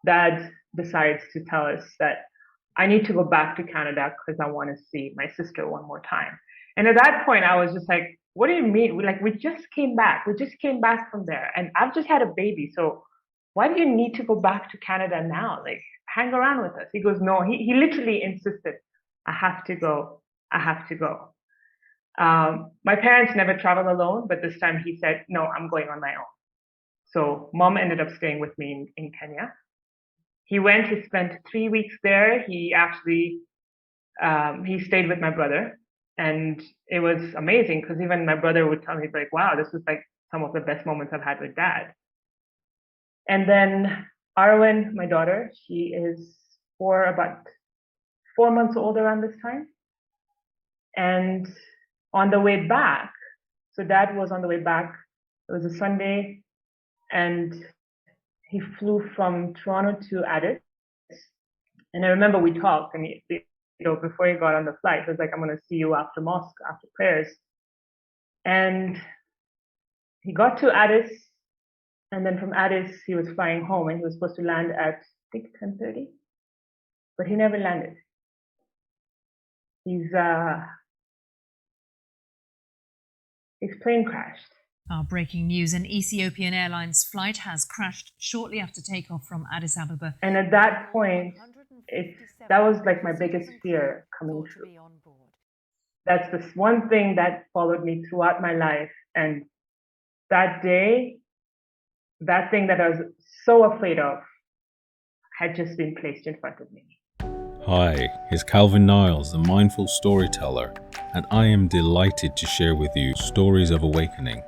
Dad decides to tell us that I need to go back to Canada because I want to see my sister one more time. And at that point, I was just like, what do you mean? We just came back. We just came back from there. And I've just had a baby. So why do you need to go back to Canada now? Like, hang around with us. He goes, no, he literally insisted, I have to go. I have to go. My parents never travel alone, but this time he said, no, I'm going on my own. So mom ended up staying with me in Kenya. He went, he spent 3 weeks there. He stayed with my brother, and it was amazing because even my brother would tell me like, wow, this was like some of the best moments I've had with dad. And then Arwen, my daughter, she is about 4 months old around this time. And on the way back, so dad was on the way back. It was a Sunday, and he flew from Toronto to Addis. And I remember we talked, and before he got on the flight, he was like, I'm going to see you after mosque, after prayers. And he got to Addis, and then from Addis, he was flying home, and he was supposed to land at, I think, 10:30, but he never landed. His plane crashed. Breaking news, an Ethiopian Airlines flight has crashed shortly after takeoff from Addis Ababa. And at that point, that was like my biggest fear coming true. That's the one thing that followed me throughout my life. And that day, that thing that I was so afraid of had just been placed in front of me. Hi, it's Calvin Niles, the mindful storyteller, and I am delighted to share with you stories of awakening.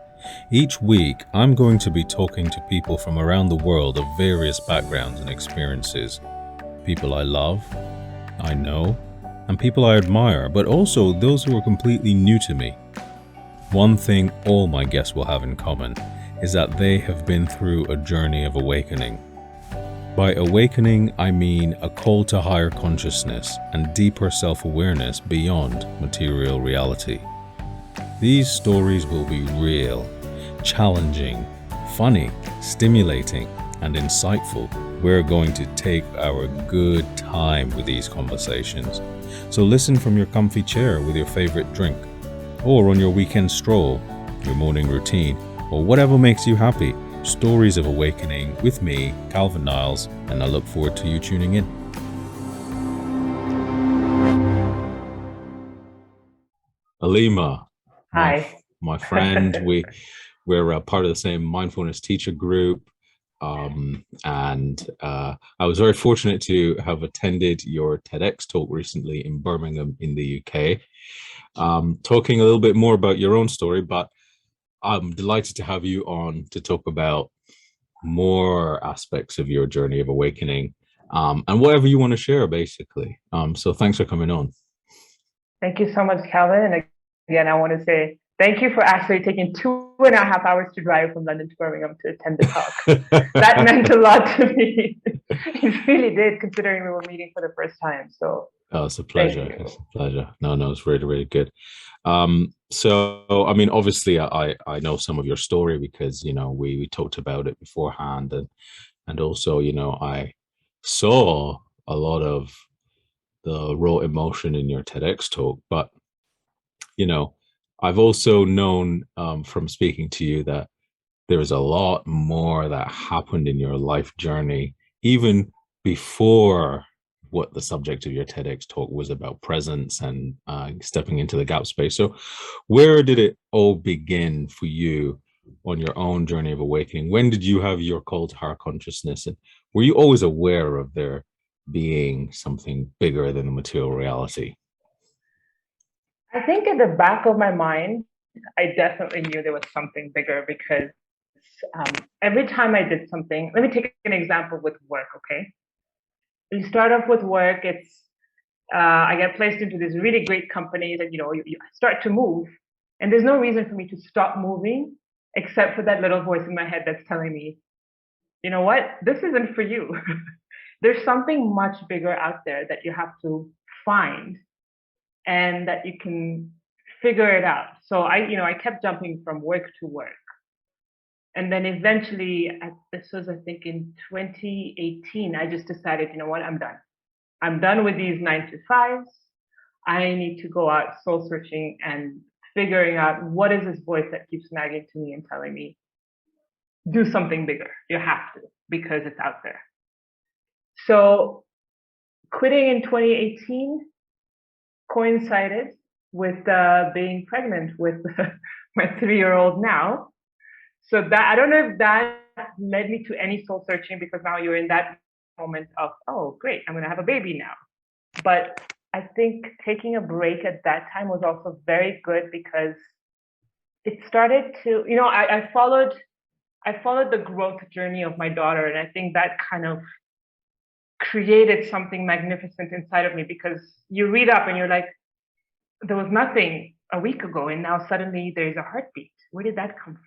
Each week, I'm going to be talking to people from around the world of various backgrounds and experiences. People I love, I know, and people I admire, but also those who are completely new to me. One thing all my guests will have in common is that they have been through a journey of awakening. By awakening, I mean a call to higher consciousness and deeper self-awareness beyond material reality. These stories will be real, challenging, funny, stimulating, and insightful. We're going to take our good time with these conversations. So listen from your comfy chair with your favorite drink, or on your weekend stroll, your morning routine, or whatever makes you happy. Stories of awakening with me, Calvin Niles, and I look forward to you tuning in. Aleema, Hi. my friend, we're a part of the same Mindfulness Teacher group, and I was very fortunate to have attended your TEDx talk recently in Birmingham in the UK, talking a little bit more about your own story, but I'm delighted to have you on to talk about more aspects of your journey of awakening, and whatever you want to share, basically. So thanks for coming on. Thank you so much, Calvin. And again, I want to say thank you for actually taking 2.5 hours to drive from London to Birmingham to attend the talk. That meant a lot to me. It really did, considering we were meeting for the first time. So it's a pleasure. It's a pleasure. No, it's really, really good. So, I mean, obviously, I know some of your story because, we talked about it beforehand, and also, I saw a lot of the raw emotion in your TEDx talk, but, I've also known from speaking to you that there's a lot more that happened in your life journey, even before what the subject of your TEDx talk was about, presence and stepping into the gap space. So where did it all begin for you on your own journey of awakening? When did you have your call to higher consciousness? And were you always aware of there being something bigger than the material reality? I think at the back of my mind, I definitely knew there was something bigger because every time I did something, let me take an example with work, okay? You start off with work, I get placed into these really great companies, and you start to move, and there's no reason for me to stop moving except for that little voice in my head that's telling me, you know what, this isn't for you. There's something much bigger out there that you have to find and that you can figure it out. So I kept jumping from work to work. And then eventually, this was, I think, in 2018, I just decided, you know what, I'm done. I'm done with these 9 to 5s. I need to go out soul searching and figuring out what is this voice that keeps nagging to me and telling me, do something bigger. You have to, because it's out there. So quitting in 2018 coincided with being pregnant with my 3-year-old now. So that, I don't know if that led me to any soul searching, because now you're in that moment of, oh, great, I'm going to have a baby now. But I think taking a break at that time was also very good, because it started to, you know, I followed the growth journey of my daughter, and I think that kind of created something magnificent inside of me, because you read up and you're like, there was nothing a week ago, and now suddenly there's a heartbeat. Where did that come from?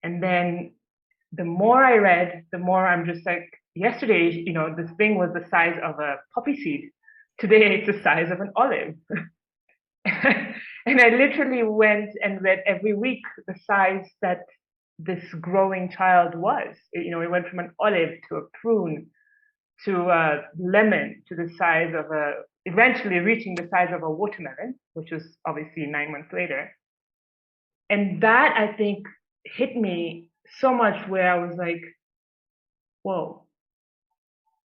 And then the more I read, the more I'm just like, yesterday, you know, this thing was the size of a poppy seed. Today, it's the size of an olive. And I literally went and read every week the size that this growing child was. You know, it went from an olive to a prune to a lemon to the size of eventually reaching the size of a watermelon, which was obviously 9 months later. And that, I think, hit me so much, where I was like, whoa,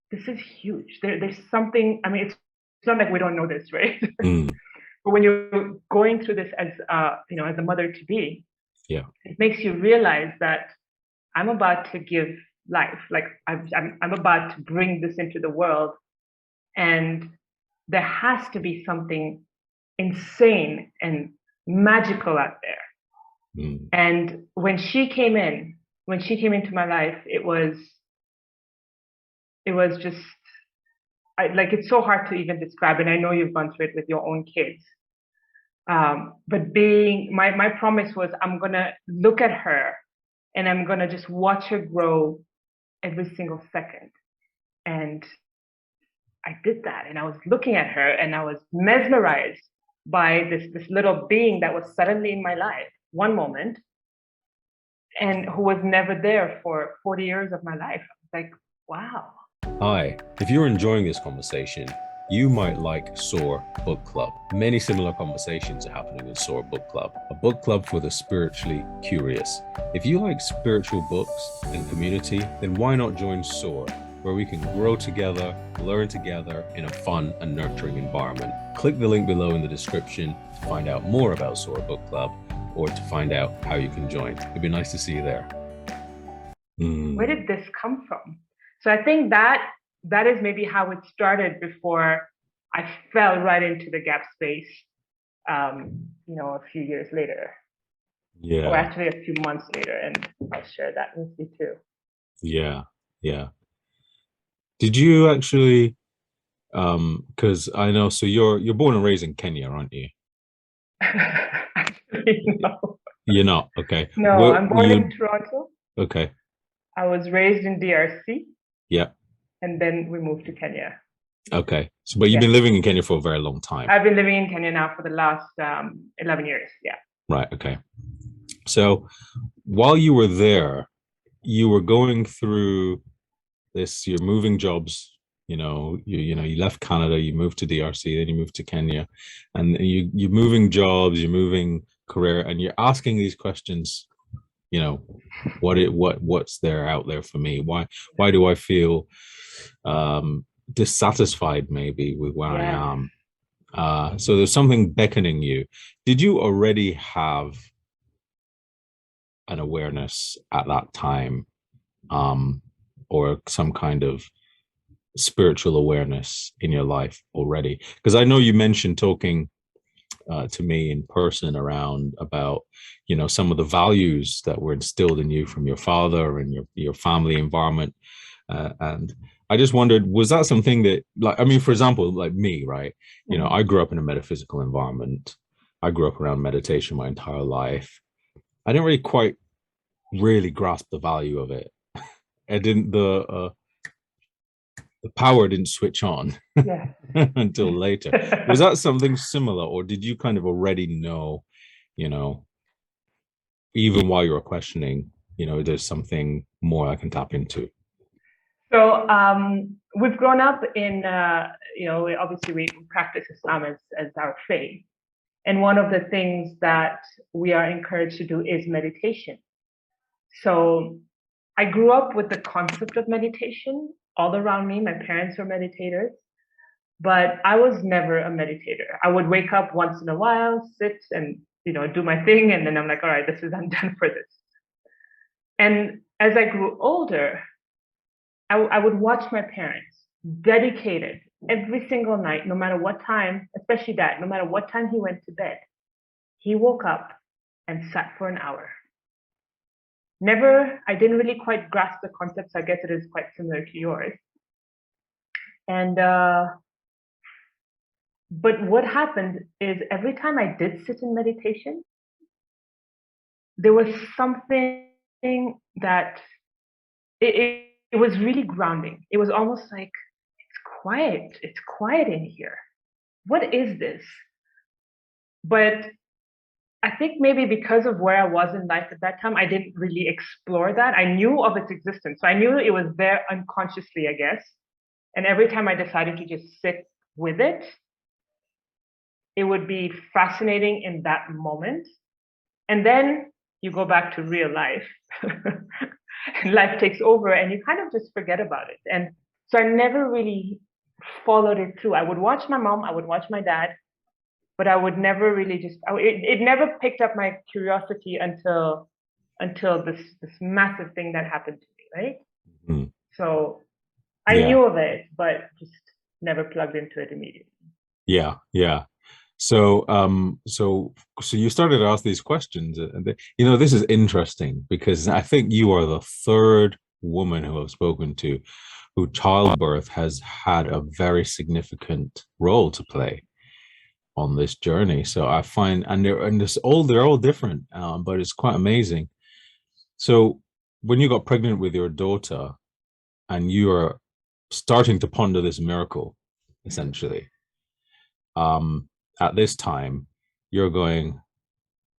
this is huge. There's something, I mean, it's not like we don't know this, right? But when you're going through this as, you know, as a mother to be, Yeah. it makes you realize that I'm about to give life. Like I'm about to bring this into the world, and there has to be something insane and magical out there. And when she came into my life, it was just, like, it's so hard to even describe, and I know you've gone through it with your own kids. But my promise was, I'm gonna look at her and I'm gonna just watch her grow every single second. And I did that, and I was looking at her and I was mesmerized by this little being that was suddenly in my life one moment, and who was never there for 40 years of my life. I was like, wow. Hi, if you're enjoying this conversation, you might like SOAR Book Club. Many similar conversations are happening in SOAR Book Club, a book club for the spiritually curious. If you like spiritual books and community, then why not join SOAR, where we can grow together, learn together in a fun and nurturing environment. Click the link below in the description to find out more about SOAR Book Club, or to find out how you can join. It'd be nice to see you there. Where did this come from? So I think that is maybe how it started, before I fell right into the gap space, you know, a few years later. Yeah. Or actually a few months later, and I'll share that with you too. Yeah, yeah. Did you actually, because I know, so you're born and raised in Kenya, aren't you? Actually, no. You're not? Okay. No, I'm born in Toronto. Okay. I was raised in DRC. Yeah. And then we moved to Kenya. Okay. So, but you've been living in Kenya for a very long time. I've been living in Kenya now for the last 11 years. Yeah. Right. Okay. So while you were there, you were going through this, you're moving jobs, you left Canada, you moved to DRC, then you moved to Kenya, and you're moving jobs, you're moving career, and you're asking these questions, you know, what's there out there for me? Why do I feel dissatisfied maybe with where I am? So there's something beckoning you. Did you already have an awareness at that time, or some kind of spiritual awareness in your life already? Because I know you mentioned talking to me in person about, you know, some of the values that were instilled in you from your father and your family environment, and I just wondered, was that something that, like, I mean, for example, like me, right? You know, I grew up in a metaphysical environment. I grew up around meditation my entire life. I didn't really grasp the value of it. The power didn't switch on until later. Was that something similar, or did you kind of already know, you know, even while you're questioning, there's something more I can tap into? So we've grown up in, obviously we practice Islam as our faith. And one of the things that we are encouraged to do is meditation. So I grew up with the concept of meditation all around me. My parents were meditators, but I was never a meditator. I would wake up once in a while, sit and, do my thing. And then I'm like, all right, I'm done for this. And as I grew older, I would watch my parents dedicated every single night, no matter what time, especially dad, no matter what time he went to bed, he woke up and sat for an hour. I didn't really quite grasp the concept, so I guess it is quite similar to yours. And, but what happened is every time I did sit in meditation, there was something that it was really grounding. It was almost like, it's quiet in here. What is this? But I think maybe because of where I was in life at that time, I didn't really explore that. I knew of its existence. So I knew it was there unconsciously, I guess. And every time I decided to just sit with it, it would be fascinating in that moment. And then you go back to real life. And life takes over and you kind of just forget about it. And so I never really followed it through. I would watch my mom, I would watch my dad, but I would never really it never picked up my curiosity until this massive thing that happened to me, right? Mm-hmm. So I knew of it, but just never plugged into it immediately. Yeah. So you started to ask these questions, and this is interesting because I think you are the third woman who I've spoken to who childbirth has had a very significant role to play on this journey. So I find, they're all different, but it's quite amazing. So when you got pregnant with your daughter and you are starting to ponder this miracle, essentially, at this time, you're going,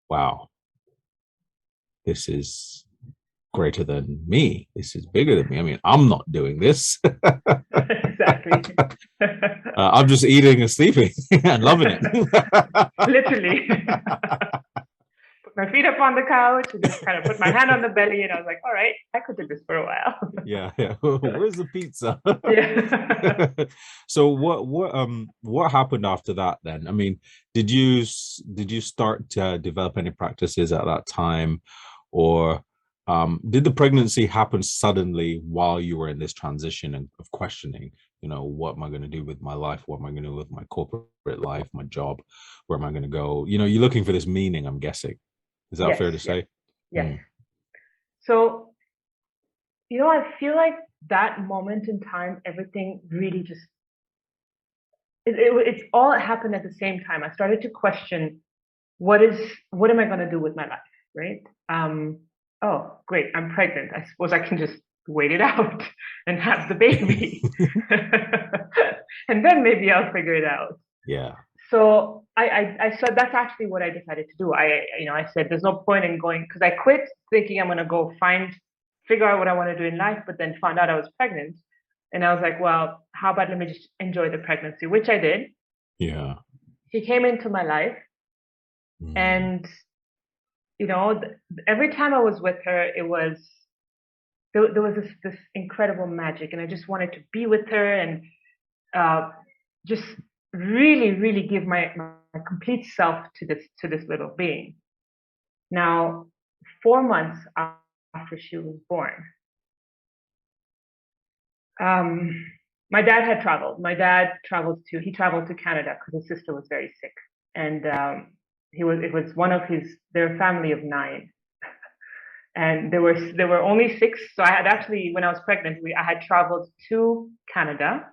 wow, this is greater than me. This is bigger than me. I mean, I'm not doing this. Exactly. I'm just eating and sleeping and loving it. Literally. Put my feet up on the couch and just kind of put my hand on the belly, and I was like, all right, I could do this for a while. Yeah. Where's the pizza? Yeah. So what happened after that then? I mean, did you start to develop any practices at that time, or did the pregnancy happen suddenly while you were in this transition of questioning, what am I going to do with my life? What am I going to do with my corporate life, my job? Where am I going to go? You're looking for this meaning, I'm guessing. Is that fair to say? Yes. So, I feel like that moment in time, everything really just, it's all happened at the same time. I started to question, what am I going to do with my life, right? Oh, great, I'm pregnant. I suppose I can just wait it out and have the baby. And then maybe I'll figure it out. Yeah. So I said that's actually what I decided to do. I said there's no point in going, because I quit thinking I'm going to go figure out what I want to do in life, but then found out I was pregnant. And I was like, well, how about let me just enjoy the pregnancy, which I did. Yeah. She came into my life. And, every time I was with her, there was this incredible magic. And I just wanted to be with her and just really, really give my complete self to this little being. Now, 4 months after she was born, my dad had traveled. He traveled to Canada because his sister was very sick, and it was one of their family of 9, and there were only 6. So I had actually, when I was pregnant, I had traveled to Canada.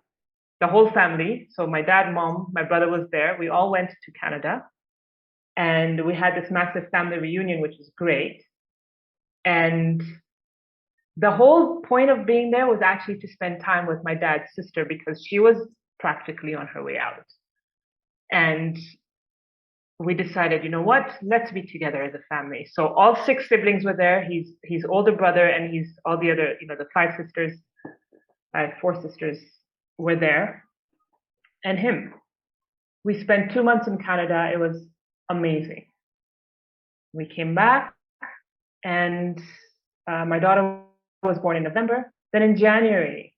The whole family, so my dad, mom, my brother was there. We all went to Canada, and we had this massive family reunion, which was great. And the whole point of being there was actually to spend time with my dad's sister, because she was practically on her way out. And we decided, you know what, let's be together as a family. So all 6 siblings were there. He's older brother, and he's all the other, the 5 sisters, 4 sisters were there, and him. We spent 2 months in Canada. It was amazing. We came back, and my daughter was born in November. Then in January,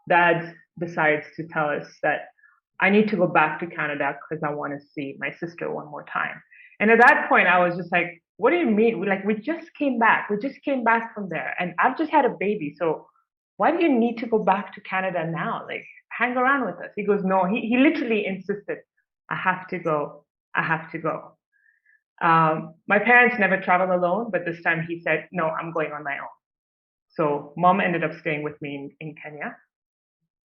Dad decides to tell us that I need to go back to Canada because I want to see my sister one more time. And at that point, I was just like, what do you mean? We just came back. We just came back from there. And I've just had a baby. So why do you need to go back to Canada now? Like, hang around with us. He goes, no, he literally insisted, I have to go. I have to go. My parents never travel alone, but this time he said, no, I'm going on my own. So mom ended up staying with me in Kenya.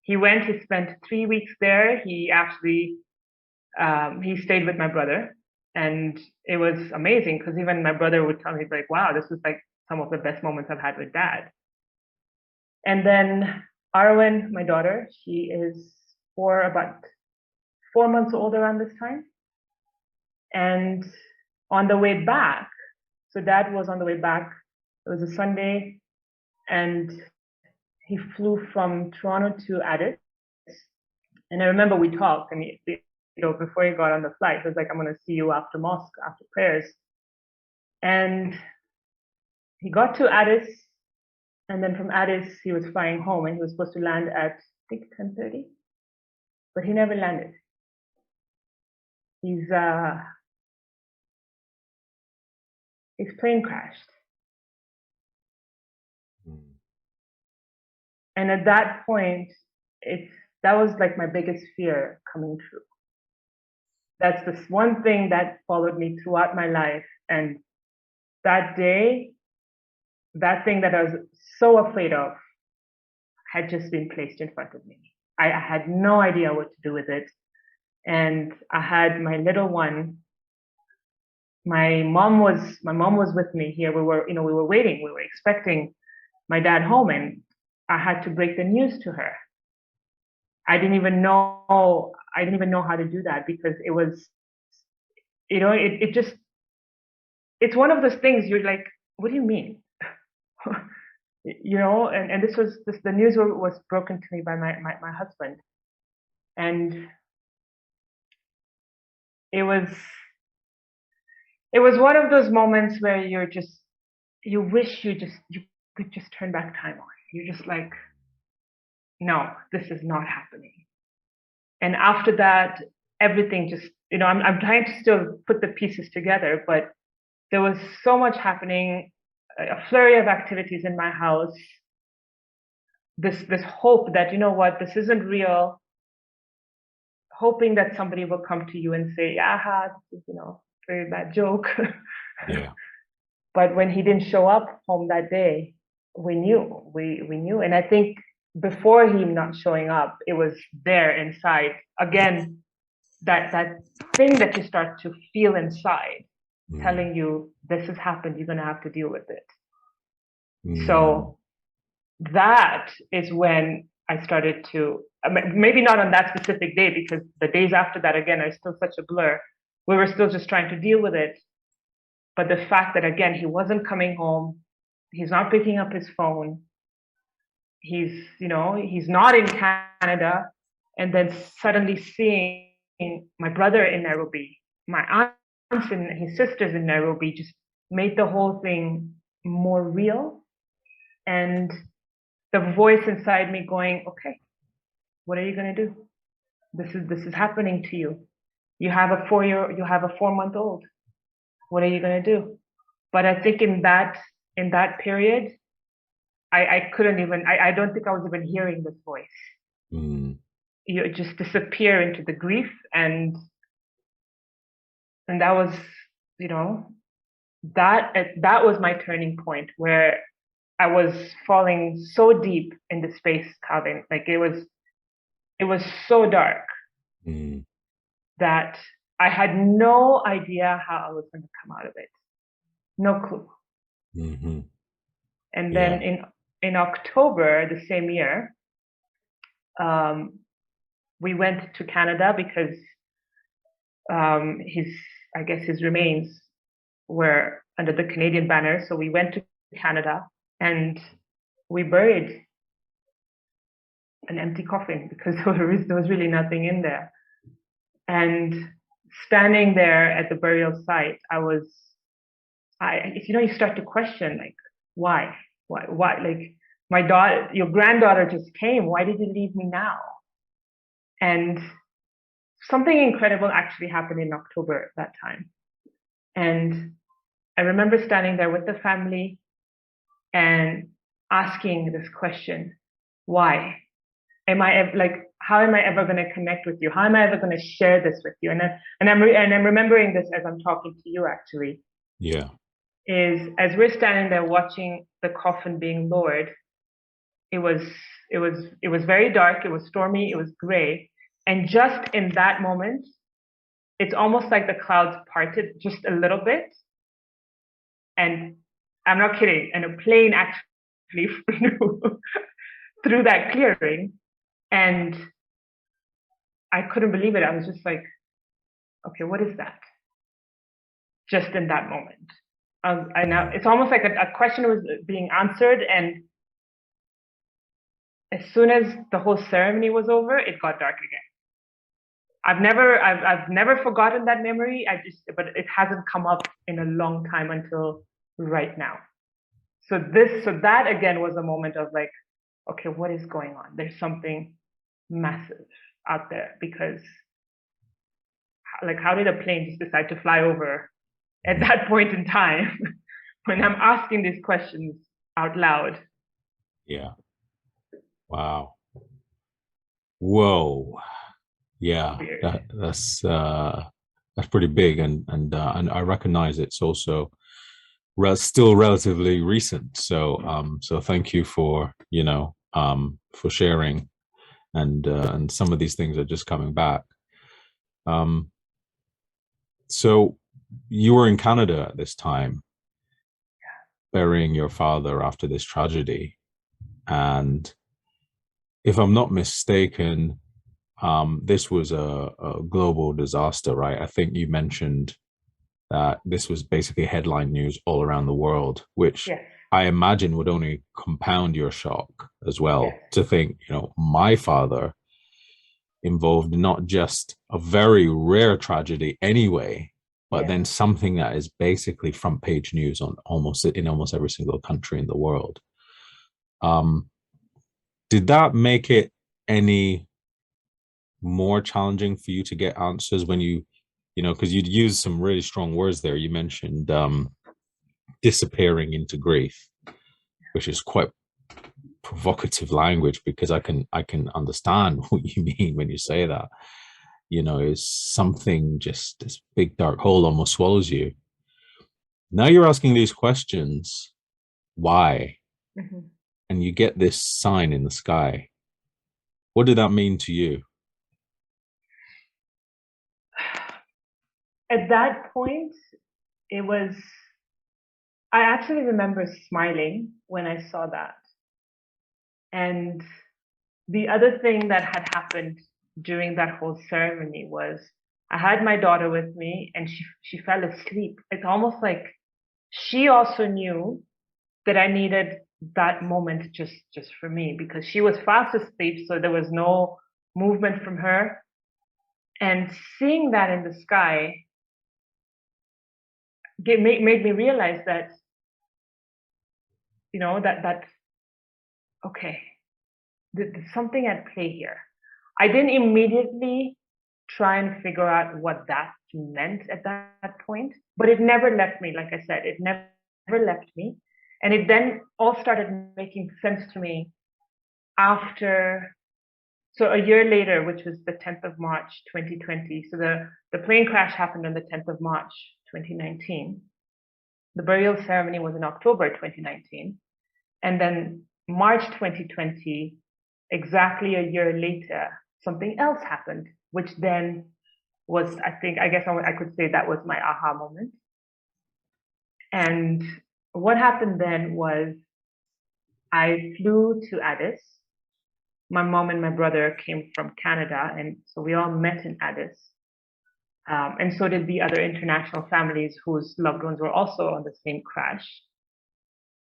He went, he spent 3 weeks there. He actually, he stayed with my brother, and it was amazing because even my brother would tell me, like, wow, this was like some of the best moments I've had with Dad. And then Arwen, my daughter, she is about 4 months old around this time. And on the way back, so Dad was on the way back, it was a Sunday, and he flew from Toronto to Addis. And I remember we talked, and before he got on the flight, he was like, I'm going to see you after mosque, after prayers. And he got to Addis, and then from Addis, he was flying home, and he was supposed to land at, I think, 10:30, but he never landed. His plane crashed. And at that point, that was like my biggest fear coming true. That's this one thing that followed me throughout my life. And that day, that thing that I was so afraid of had just been placed in front of me. I had no idea what to do with it. And I had my little one. My mom was with me here. We were waiting. We were expecting my dad home, and I had to break the news to her. I didn't even know how to do that because it was, it's one of those things you're like, what do you mean? And the news was broken to me by my husband. And it was one of those moments where you wish you could just turn back time on. You're just like, no, this is not happening. And after that, everything just, I'm trying to still put the pieces together, but there was so much happening, a flurry of activities in my house, this hope that, you know what, this isn't real, hoping that somebody will come to you and say, aha, this is, very bad joke. Yeah. But when he didn't show up home that day, we knew. And I think before him not showing up, it was there inside. Again, that thing that you start to feel inside, telling you this has happened, you're going to have to deal with it. So that is when I started to, maybe not on that specific day, because the days after that, again, are still such a blur. We were still just trying to deal with it. But the fact that, again, he wasn't coming home, he's not picking up his phone, he's not in Canada, and then suddenly seeing my brother in Nairobi, my aunts and his sisters in Nairobi, just made the whole thing more real. And the voice inside me going, okay, what are you going to do? This is happening to you. You have a 4-month-old. What are you going to do? But I think in that period, I couldn't even, I don't think I was even hearing this voice. You just disappear into the grief, and that was, that was my turning point, where I was falling so deep in the space, Calvin. Like it was so dark that I had no idea how I was going to come out of it. No clue. Mm-hmm. And then in October the same year, we went to Canada because I guess his remains were under the Canadian banner. So we went to Canada and we buried an empty coffin because there was really nothing in there. And standing there at the burial site, you start to question, like, why? Like, my daughter, your granddaughter just came. Why did you leave me now? And something incredible actually happened in October that time. And I remember standing there with the family and asking this question, why? How am I ever going to connect with you? How am I ever going to share this with you? And I'm remembering this as I'm talking to you, actually. Yeah. Is as we're standing there watching the coffin being lowered, it was very dark, it was stormy, it was gray. And just in that moment, it's almost like the clouds parted just a little bit. And I'm not kidding, and a plane actually flew through that clearing. And I couldn't believe it. I was just like, okay, what is that? Just in that moment. It's almost like a question was being answered, and as soon as the whole ceremony was over, it got dark again. I've never forgotten that memory. But it hasn't come up in a long time until right now. So that again was a moment of like, okay, what is going on? There's something massive out there, because like, how did a plane just decide to fly over at that point in time when I'm asking these questions out loud? Yeah. Wow. Whoa. Yeah. That's pretty big, and I recognize it's also still relatively recent. So thank you for for sharing, and some of these things are just coming back. So you were in Canada at this time, burying your father after this tragedy, and if I'm not mistaken, this was a global disaster, right? I think you mentioned that this was basically headline news all around the world, which Yes. I imagine would only compound your shock as well. Yes. To think, my father involved in not just a very rare tragedy anyway, but then something that is basically front page news in almost every single country in the world. Did that make it any more challenging for you to get answers when because you'd use some really strong words there? You mentioned disappearing into grief, which is quite provocative language, because I can understand what you mean when you say that. Is something, just this big dark hole almost swallows you. Now you're asking these questions, why? Mm-hmm. And you get this sign in the sky. What did that mean to you? At that point, I actually remember smiling when I saw that. And the other thing that had happened during that whole ceremony was I had my daughter with me, and she fell asleep. It's almost like she also knew that I needed that moment just for me, because she was fast asleep, so there was no movement from her. And seeing that in the sky made me realize that, that okay, there's something at play here. I didn't immediately try and figure out what that meant at that point, but it never left me. Like I said, it never left me. And it then all started making sense to me so a year later, which was the 10th of March, 2020. So the plane crash happened on the 10th of March, 2019. The burial ceremony was in October 2019. And then March 2020, exactly a year later, something else happened, which then was, I guess I could say that was my aha moment. And what happened then was I flew to Addis. My mom and my brother came from Canada, and so we all met in Addis. And so did the other international families whose loved ones were also on the same crash.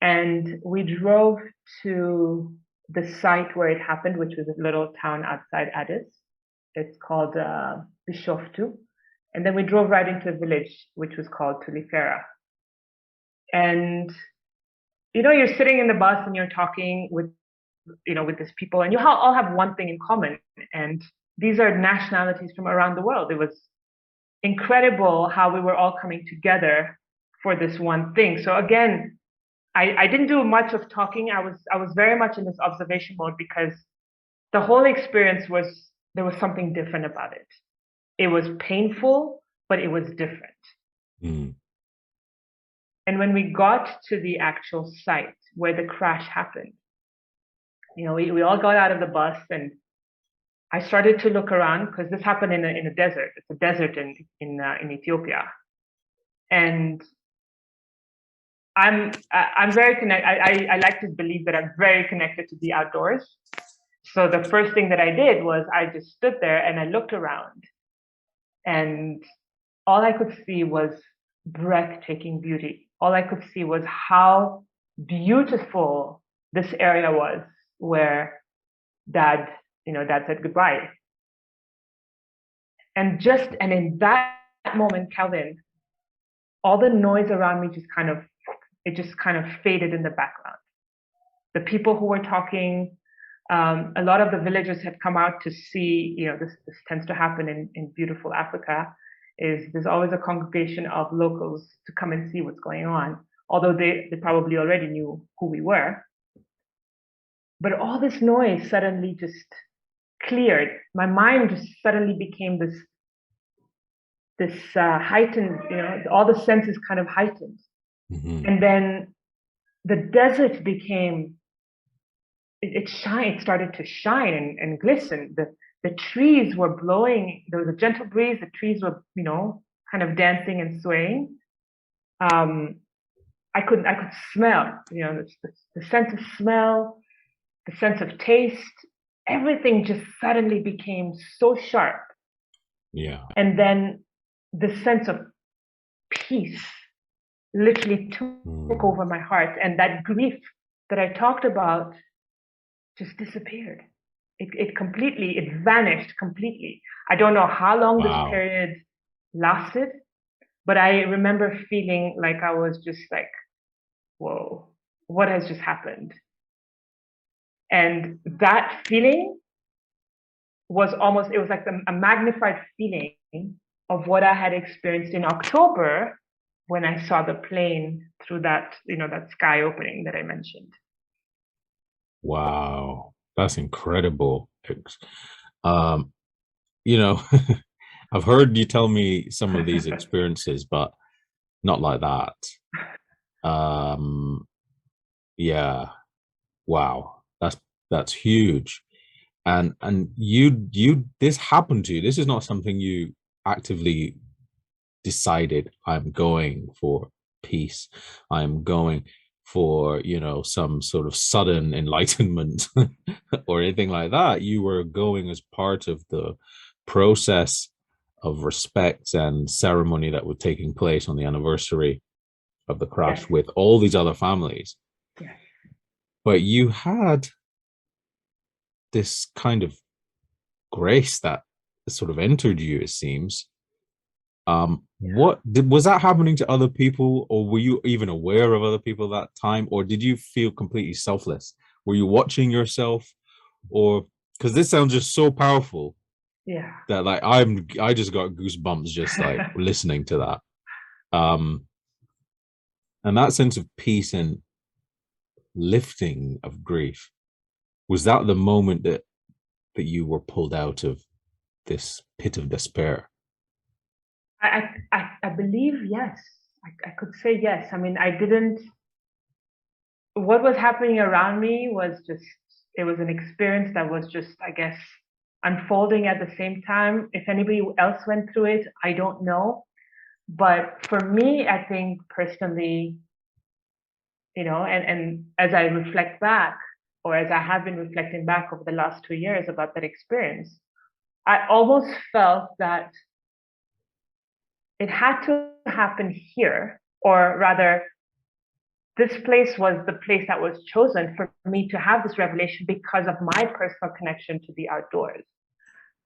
And we drove to the site where it happened, which was a little town outside Addis. It's called Bishoftu. And then we drove right into a village, which was called Tulifera. And, you're sitting in the bus and you're talking with these people, and you all have one thing in common. And these are nationalities from around the world. It was incredible how we were all coming together for this one thing. So again, I didn't do much of talking. I was very much in this observation mode, because the whole experience there was something different about it. It was painful, but it was different. Mm. And when we got to the actual site where the crash happened, we all got out of the bus, and I started to look around, because this happened in a desert. It's a desert in Ethiopia, and I'm very connected. I like to believe that I'm very connected to the outdoors. So the first thing that I did was I just stood there and I looked around, and all I could see was breathtaking beauty. All I could see was how beautiful this area was where Dad said goodbye. And in that moment, Calvin, all the noise around me just kind of faded in the background. The people who were talking, a lot of the villagers had come out to see, this tends to happen in beautiful Africa, there's always a congregation of locals to come and see what's going on, although they probably already knew who we were. But all this noise suddenly just cleared. My mind just suddenly became this heightened, all the senses kind of heightened. Mm-hmm. And then the desert became, it started to shine and glisten. The trees were blowing. There was a gentle breeze. The trees were, kind of dancing and swaying. I could smell, the sense of smell, the sense of taste. Everything just suddenly became so sharp. Yeah. And then the sense of peace literally took over my heart. And that grief that I talked about just disappeared. It vanished completely. I don't know how long this period lasted, but I remember feeling like I was just like, whoa, what has just happened? And that feeling was like a magnified feeling of what I had experienced in October when I saw the plane through that sky opening that I mentioned. Wow, that's incredible. I've heard you tell me some of these experiences, but not like that. Yeah. Wow, that's huge. And you this happened to you. This is not something you actively decided, I'm going for peace. I'm going for, some sort of sudden enlightenment or anything like that. You were going as part of the process of respect and ceremony that was taking place on the anniversary of the crash with all these other families. Yes. But you had this kind of grace that sort of entered you, it seems. Was that happening to other people, or were you even aware of other people that time, or did you feel completely selfless? Were you watching yourself, or because this sounds just so powerful? Yeah. That like I just got goosebumps just like listening to that. And that sense of peace and lifting of grief, was that the moment that you were pulled out of this pit of despair? I believe yes. I could say yes. I mean, what was happening around me was it was an experience that was just, I guess, unfolding at the same time. If anybody else went through it, I don't know. But for me, I think personally, and as I reflect back, or as I have been reflecting back over the last 2 years about that experience, I almost felt that it had to happen here, or rather, this place was the place that was chosen for me to have this revelation because of my personal connection to the outdoors.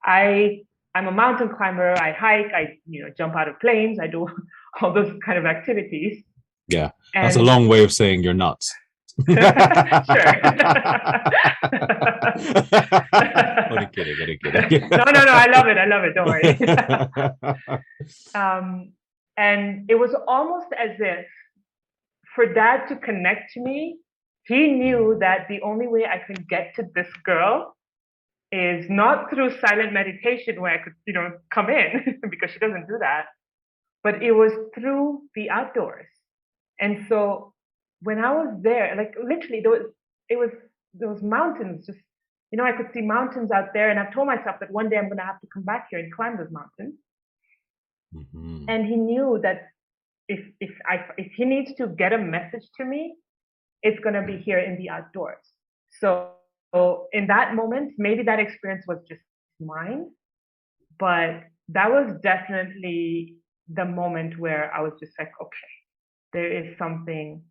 I'm a mountain climber. I hike. I jump out of planes. I do all those kind of activities. Yeah, that's a And long way of saying you're nuts. sure. Only kidding. No. I love it. Don't worry. And it was almost as if for Dad to connect to me, he knew that the only way I could get to this girl is not through silent meditation where I could, come in because she doesn't do that, but it was through the outdoors. And so when I was there, like literally those mountains, just, I could see mountains out there, and I've told myself that one day I'm going to have to come back here and climb those mountains. Mm-hmm. And he knew that if he needs to get a message to me, it's going to be here in the outdoors. So in that moment, maybe that experience was just mine, but that was definitely the moment where I was just like, okay, there is something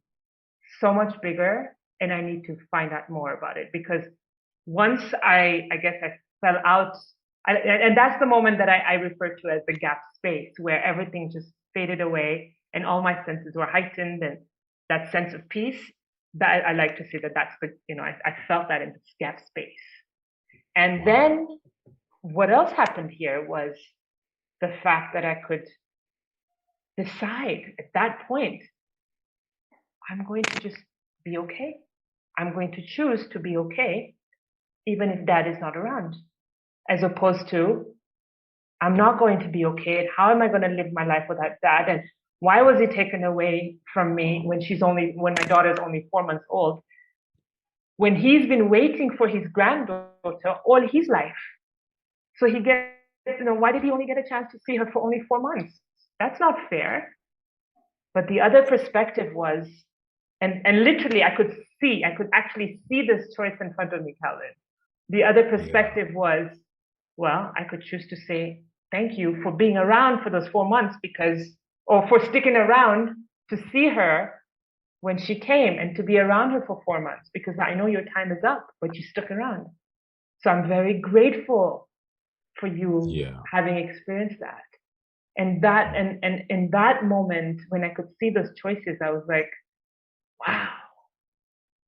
so much bigger, and I need to find out more about it. Because once I guess I fell out, and that's the moment that I refer to as the gap space, where everything just faded away and all my senses were heightened, and that sense of peace, that I like to say that's the, I felt that in this gap space. And then what else happened here was the fact that I could decide at that point, I'm going to just be okay. I'm going to choose to be okay, even if Dad is not around, as opposed to, I'm not going to be okay. How am I going to live my life without Dad? And why was he taken away from me when my daughter's only 4 months old, when he's been waiting for his granddaughter all his life? So he gets, why did he only get a chance to see her for only 4 months? That's not fair. But the other perspective was, and literally I could actually see this choice in front of me, Calvin. The other perspective was, well, I could choose to say, thank you for being around for those 4 months, or for sticking around to see her when she came, and to be around her for 4 months, because I know your time is up, but you stuck around. So I'm very grateful for you having experienced that. And that, and in that moment, when I could see those choices, I was like, wow.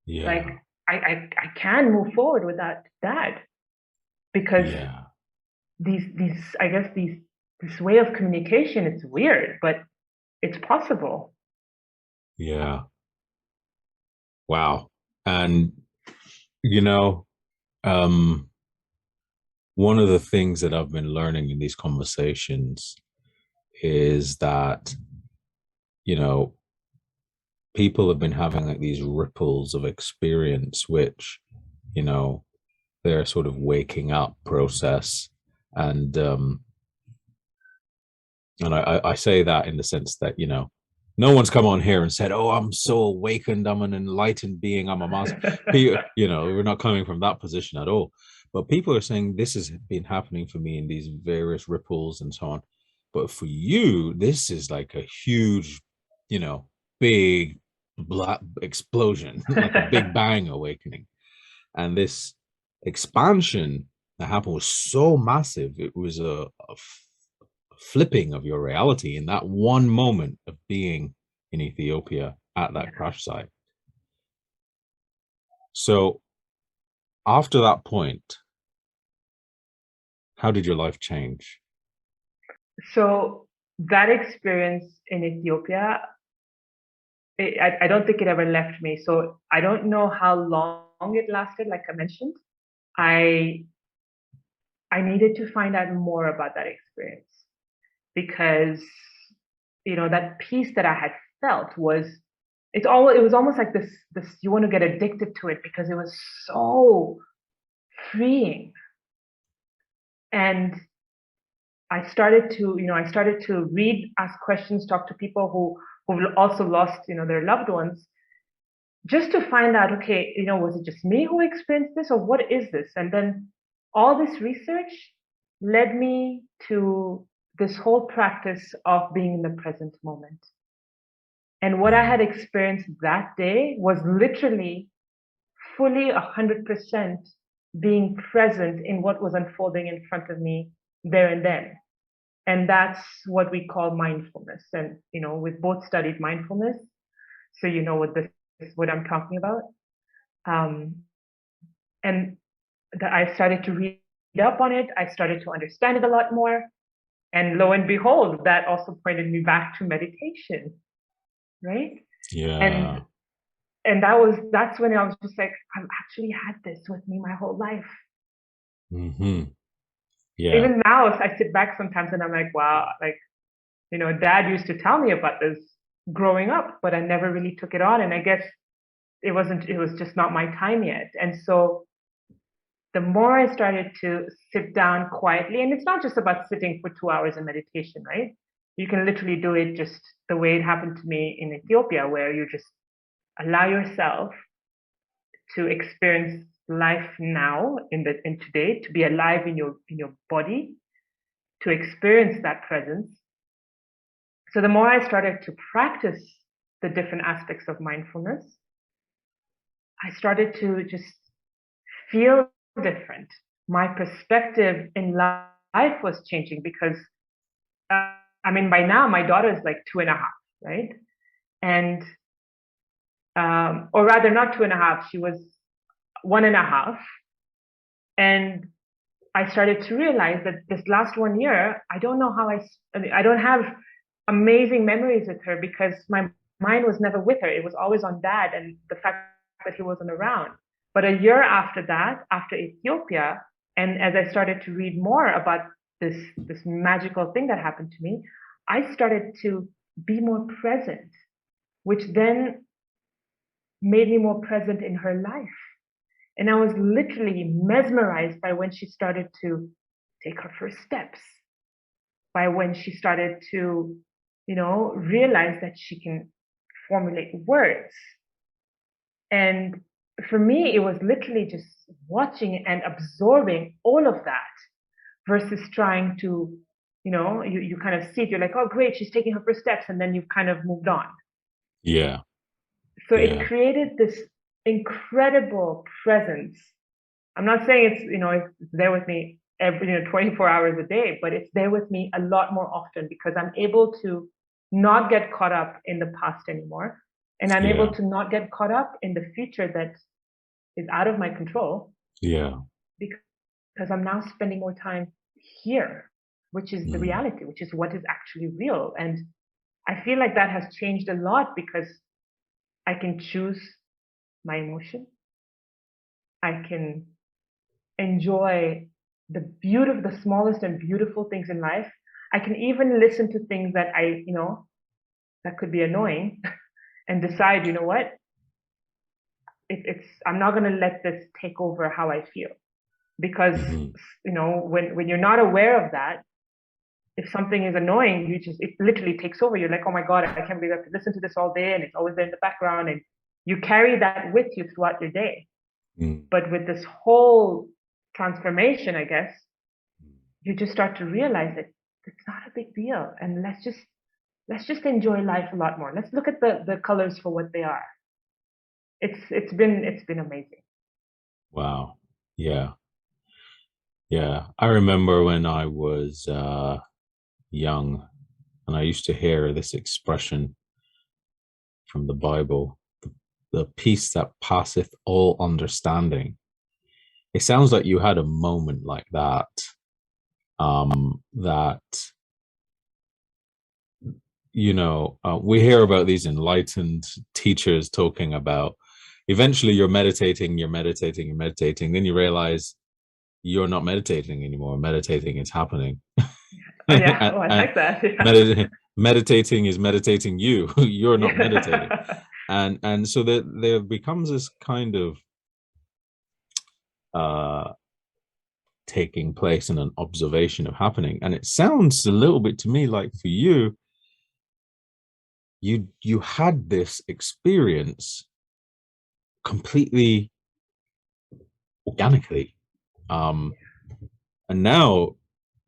Yeah. Like I can move forward without Dad, because this way of communication, it's weird, but it's possible. Yeah. Wow. And one of the things that I've been learning in these conversations is that people have been having like these ripples of experience, which their sort of waking up process. And I say that in the sense that no one's come on here and said, oh, I'm so awakened, I'm an enlightened being, I'm a master. We're not coming from that position at all. But people are saying this has been happening for me in these various ripples and so on. But for you, this is like a huge, big black explosion, like a big bang awakening. And this expansion that happened was so massive. It was a flipping of your reality in that one moment of being in Ethiopia at that crash site. So after that point, how did your life change? So that experience in Ethiopia, I don't think it ever left me. So I don't know how long it lasted. Like I mentioned, I needed to find out more about that experience, because that peace that I had felt was, it was almost like this you want to get addicted to it, because it was so freeing. And I started to read, ask questions, talk to people who've also lost their loved ones, just to find out, okay, was it just me who experienced this, or what is this? And then all this research led me to this whole practice of being in the present moment. And what I had experienced that day was literally fully 100% being present in what was unfolding in front of me there and then. And that's what we call mindfulness. And, you know, we've both studied mindfulness, so you know what I'm talking about. And I started to read up on it. I started to understand it a lot more. And lo and behold, that also pointed me back to meditation, right? Yeah. And that's when I was just like, I've actually had this with me my whole life. Mm-hmm. Yeah. Even now, I sit back sometimes and I'm like, wow, like, you know, Dad used to tell me about this growing up, but I never really took it on. And I guess it was just not my time yet. And so the more I started to sit down quietly, and it's not just about sitting for 2 hours in meditation, right? You can literally do it just the way it happened to me in Ethiopia, where you just allow yourself to experience life now in today, to be alive in your body, to experience that presence. So the more I started to practice the different aspects of mindfulness, I started to just feel different. My perspective in life was changing because, I mean, by now my daughter is like 2.5, right? And, or rather not 2.5, she was 1.5. And I started to realize that this last 1 year, I don't know how I don't have amazing memories with her because my mind was never with her. It was always on Dad and the fact that he wasn't around. But a year after that, after Ethiopia, and as I started to read more about this magical thing that happened to me, I started to be more present, which then made me more present in her life. And I was literally mesmerized by when she started to take her first steps, by when she started to, you know, realize that she can formulate words. And for me, it was literally just watching and absorbing all of that versus trying to, you know, you kind of see it, you're like, oh, great, she's taking her first steps, and then you've kind of moved on. Yeah. So it created this incredible presence. I'm not saying it's, you know, it's there with me every, 24 hours a day, but it's there with me a lot more often because I'm able to not get caught up in the past anymore. And I'm able to not get caught up in the future that is out of my control. Yeah. Because I'm now spending more time here, which is the reality, which is what is actually real. And I feel like that has changed a lot because I can choose my emotion. I can enjoy the smallest and beautiful things in life. I can even listen to things that that could be annoying and decide, you know what? I'm not going to let this take over how I feel. Because, when you're not aware of that, if something is annoying, it literally takes over. You're like, oh my God, I can't believe I have to listen to this all day. And it's always there in the background. And you carry that with you throughout your day. But with this whole transformation, I guess, you just start to realize that it's not a big deal. And let's just enjoy life a lot more. Let's look at the colors for what they are. It's been amazing. Wow. Yeah. Yeah. I remember when I was young and I used to hear this expression from the Bible, the peace that passeth all understanding. It sounds like you had a moment like that, that, we hear about these enlightened teachers talking about eventually you're meditating, then you realize you're not meditating anymore. Meditating is happening. Oh, yeah. Oh, I like that. Yeah. Meditating is meditating you. You're not meditating. And so there becomes this kind of taking place in an observation of happening. And it sounds a little bit to me like for you had this experience completely organically. And now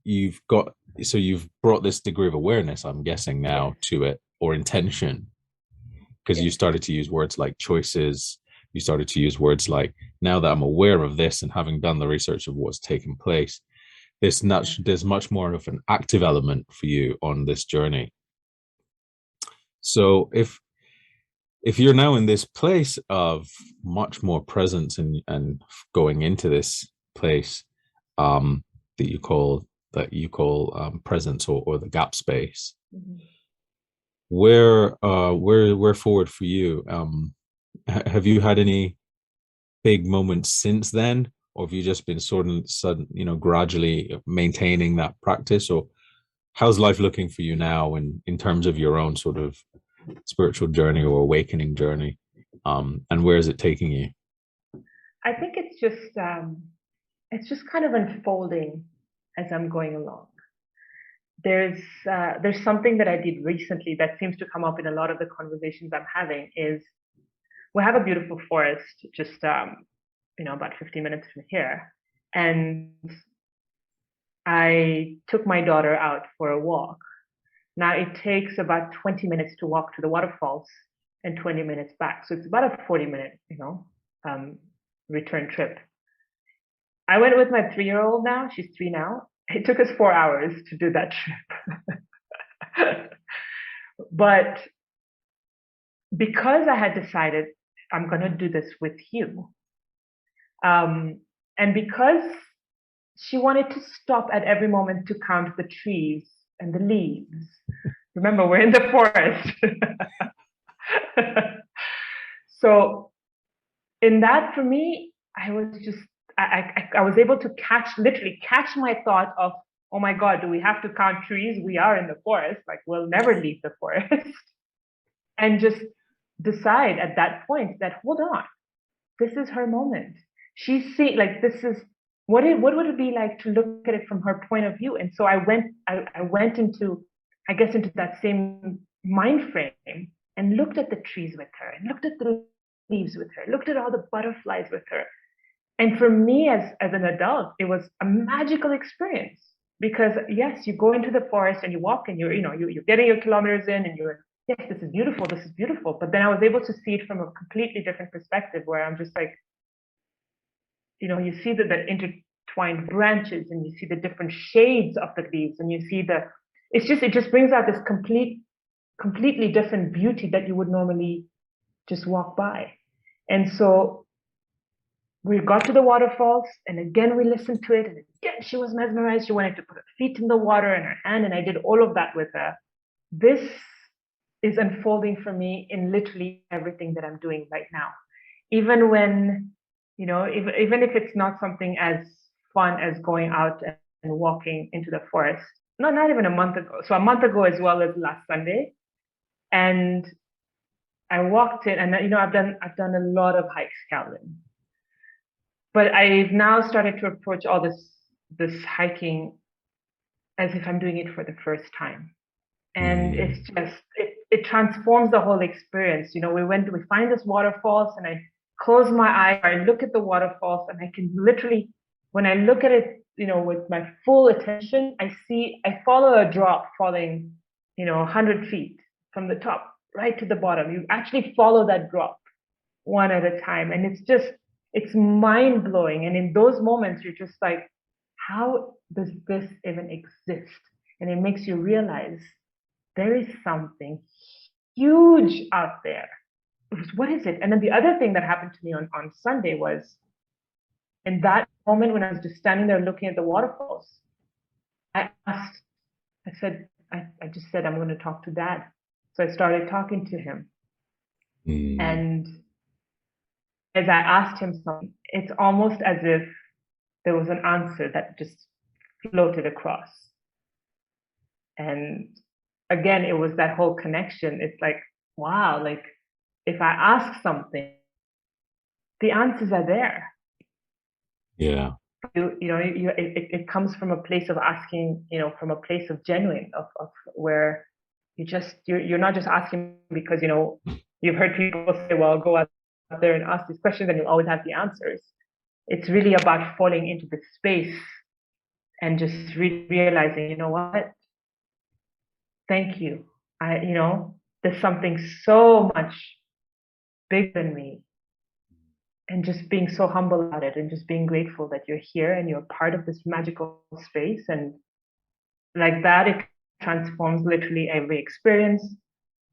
you've got so you've brought this degree of awareness, I'm guessing now, to it, or intention, because you Yes. started to use words like choices. You started to use words like, now that I'm aware of this and having done the research of what's taken place, there's much more of an active element for you on this journey. So if you're now in this place of much more presence and going into this place, that you call presence, or the gap space, Mhm. where forward for you? Have you had any big moments since then, or have you just been sort of sudden, gradually maintaining that practice? Or how's life looking for you now in terms of your own sort of spiritual journey or awakening journey, and where is it taking you? I think it's just kind of unfolding as I'm going along. There's something that I did recently that seems to come up in a lot of the conversations I'm having. Is we have a beautiful forest just about 15 minutes from here, and I took my daughter out for a walk. Now it takes about 20 minutes to walk to the waterfalls and 20 minutes back, so it's about a 40-minute um, return trip. I went with my 3-year-old now. She's 3 now. It took us 4 hours to do that trip. But because I had decided I'm going to do this with you, and because she wanted to stop at every moment to count the trees and the leaves. Remember, we're in the forest. So in that, for me, I was just, I was able to literally catch my thought of, oh my God, do we have to count trees? We are in the forest. Like, we'll never leave the forest. And just decide at that point that, hold on, this is her moment. She's seeing, like, this is, what would it be like to look at it from her point of view? And so I went into, I guess, into that same mind frame and looked at the trees with her, and looked at the leaves with her, looked at all the butterflies with her. And for me, as an adult, it was a magical experience, because yes, you go into the forest and you walk, and you're getting your kilometers in, and you're, yes, this is beautiful. But then I was able to see it from a completely different perspective, where I'm just like, you see the intertwined branches, and you see the different shades of the leaves, and you see it just brings out this completely different beauty that you would normally just walk by. And so we got to the waterfalls, and again we listened to it, and again she was mesmerized. She wanted to put her feet in the water and her hand, and I did all of that with her. This is unfolding for me in literally everything that I'm doing right now. Even when, even if it's not something as fun as going out and walking into the forest. No, not even a month ago. So a month ago, as well as last Sunday, and I walked in, and I've done a lot of hikes, Calvin. But I've now started to approach all this hiking as if I'm doing it for the first time. And it's just, it transforms the whole experience. We find this waterfalls, and I close my eye, I look at the waterfalls, and I can literally, when I look at it, with my full attention, I follow a drop falling, 100 feet from the top right to the bottom. You actually follow that drop one at a time. And it's mind blowing. And in those moments, you're just like, how does this even exist? And it makes you realize there is something huge out there. What is it? And then the other thing that happened to me on Sunday was, in that moment when I was just standing there looking at the waterfalls, I just said, I'm going to talk to Dad. So I started talking to him. And as I asked him something, it's almost as if there was an answer that just floated across. And again, it was that whole connection. It's like, wow, like, if I ask something, the answers are there. Yeah. It comes from a place of asking, from a place of genuine, of where you're not just asking because, you've heard people say, well, go out there and ask these questions and you'll always have the answers. It's really about falling into the space and just realizing, you know what? Thank you. There's something so much bigger than me, and just being so humble about it, and just being grateful that you're here and you're part of this magical space. And like that, it transforms literally every experience,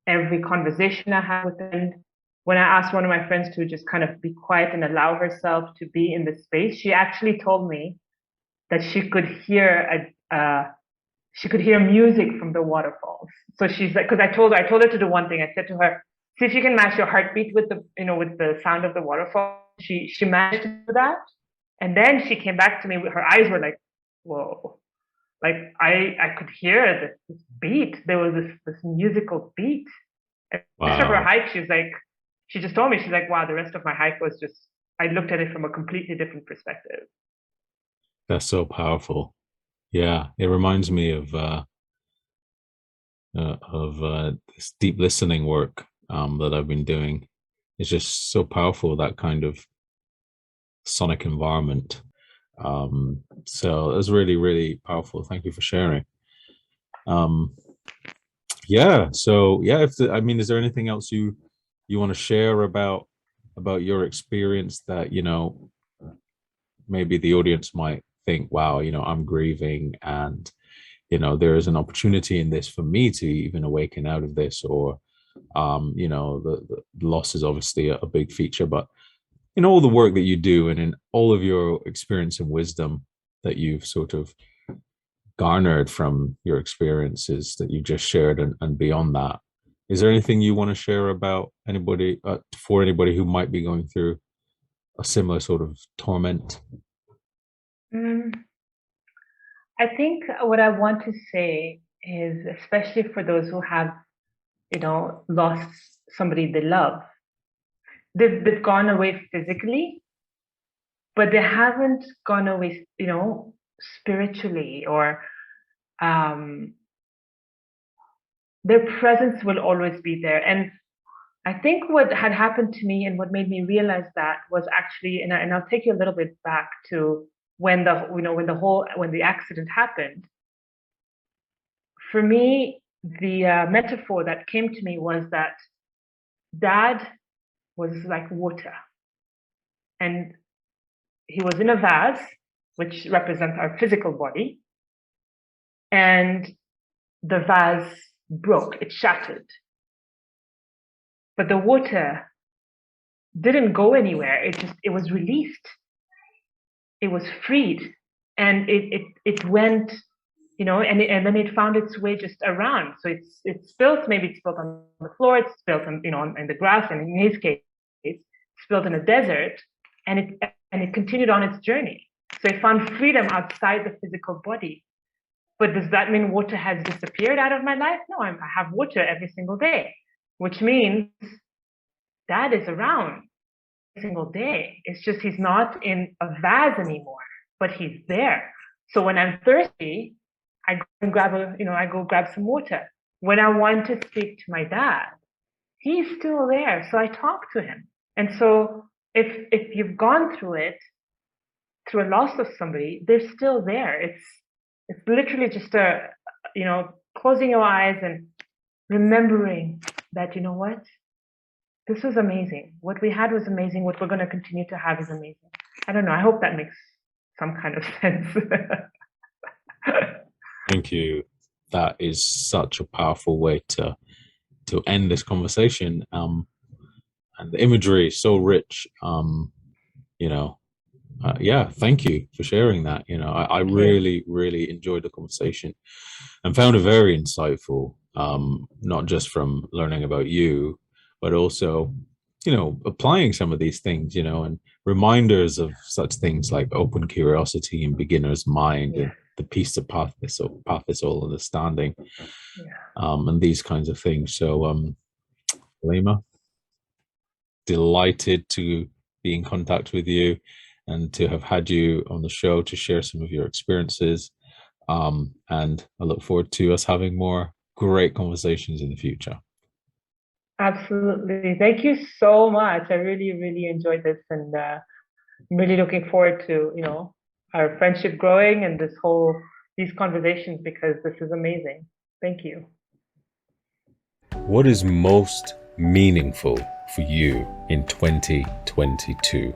every conversation I have with them. When I asked one of my friends to just kind of be quiet and allow herself to be in the space, she actually told me that she could hear music from the waterfalls. So she's like, because I told her to do one thing. I said to her, see if you can match your heartbeat with the sound of the waterfall. She managed to do that, and then she came back to me with her eyes were like, whoa, like I could hear this beat. There was this musical beat. And the rest of her Wow, hike, she just told me, she's like, wow, the rest of my hike was just, I looked at it from a completely different perspective. that's so powerful. Yeah, it reminds me of this deep listening work that I've been doing. It's just so powerful, that kind of sonic environment. So it was really, really powerful. Thank you for sharing. Um, yeah. So yeah, I mean, is there anything else you want to share about your experience that, maybe the audience might think, wow, I'm grieving, and there is an opportunity in this for me to even awaken out of this, or the loss is obviously a big feature, but in all the work that you do and in all of your experience and wisdom that you've sort of garnered from your experiences that you just shared, and beyond that, is there anything you want to share about anybody, for anybody who might be going through a similar sort of torment? Mm, I think what I want to say is, especially for those who have, lost somebody they love, they've gone away physically, but they haven't gone away, spiritually, or um, their presence will always be there. And I think what had happened to me and what made me realize that was actually, and I'll take you a little bit back to when the accident happened. For me, the metaphor that came to me was that dad was like water, and he was in a vase, which represents our physical body, and the vase broke, it shattered. But the water didn't go anywhere. It was released. It was freed, and it went, and then it found its way just around. So it's spilt. Maybe it's spilt on the floor. It's spilt on, in the grass, and in his case, it's spilled in a desert, and it continued on its journey. So it found freedom outside the physical body. But does that mean water has disappeared out of my life? No, I have water every single day, which means dad is around every single day. It's just he's not in a vase anymore, but he's there. So when I'm thirsty, I go and I go grab some water. When I want to speak to my dad, he's still there. So I talk to him. And so if you've gone through it, through a loss of somebody, they're still there. It's literally just closing your eyes and remembering that, you know what, this was amazing. What we had was amazing. What we're going to continue to have is amazing. I don't know. I hope that makes some kind of sense. Thank you. That is such a powerful way to end this conversation. And the imagery is so rich. You know, yeah, thank you for sharing that. I really, really enjoyed the conversation and found it very insightful. Not just from learning about you, but also, applying some of these things, and reminders of such things like open curiosity and beginner's mind, and the peace that path is all understanding, and these kinds of things. So, Aleema, delighted to be in contact with you and to have had you on the show to share some of your experiences. And I look forward to us having more great conversations in the future. Absolutely. Thank you so much. I really, really enjoyed this, and I'm really looking forward to, our friendship growing and these conversations, because this is amazing. Thank you. What is most meaningful for you in 2022?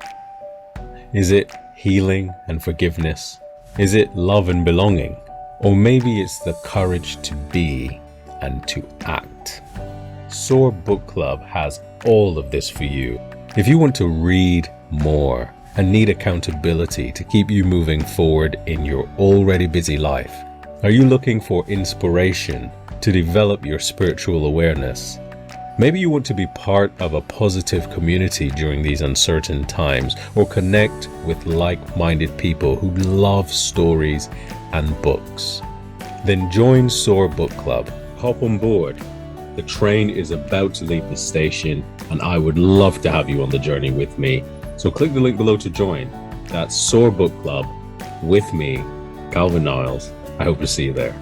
Is it healing and forgiveness? Is it love and belonging? Or maybe it's the courage to be and to act. SOAR Book Club has all of this for you. If you want to read more and need accountability to keep you moving forward in your already busy life, are you looking for inspiration to develop your spiritual awareness? Maybe you want to be part of a positive community during these uncertain times, or connect with like-minded people who love stories and books. Then join SOAR Book Club. Hop on board. The train is about to leave the station, and I would love to have you on the journey with me. So click the link below to join. That's SOAR Book Club with me, Calvin Niles. I hope to see you there.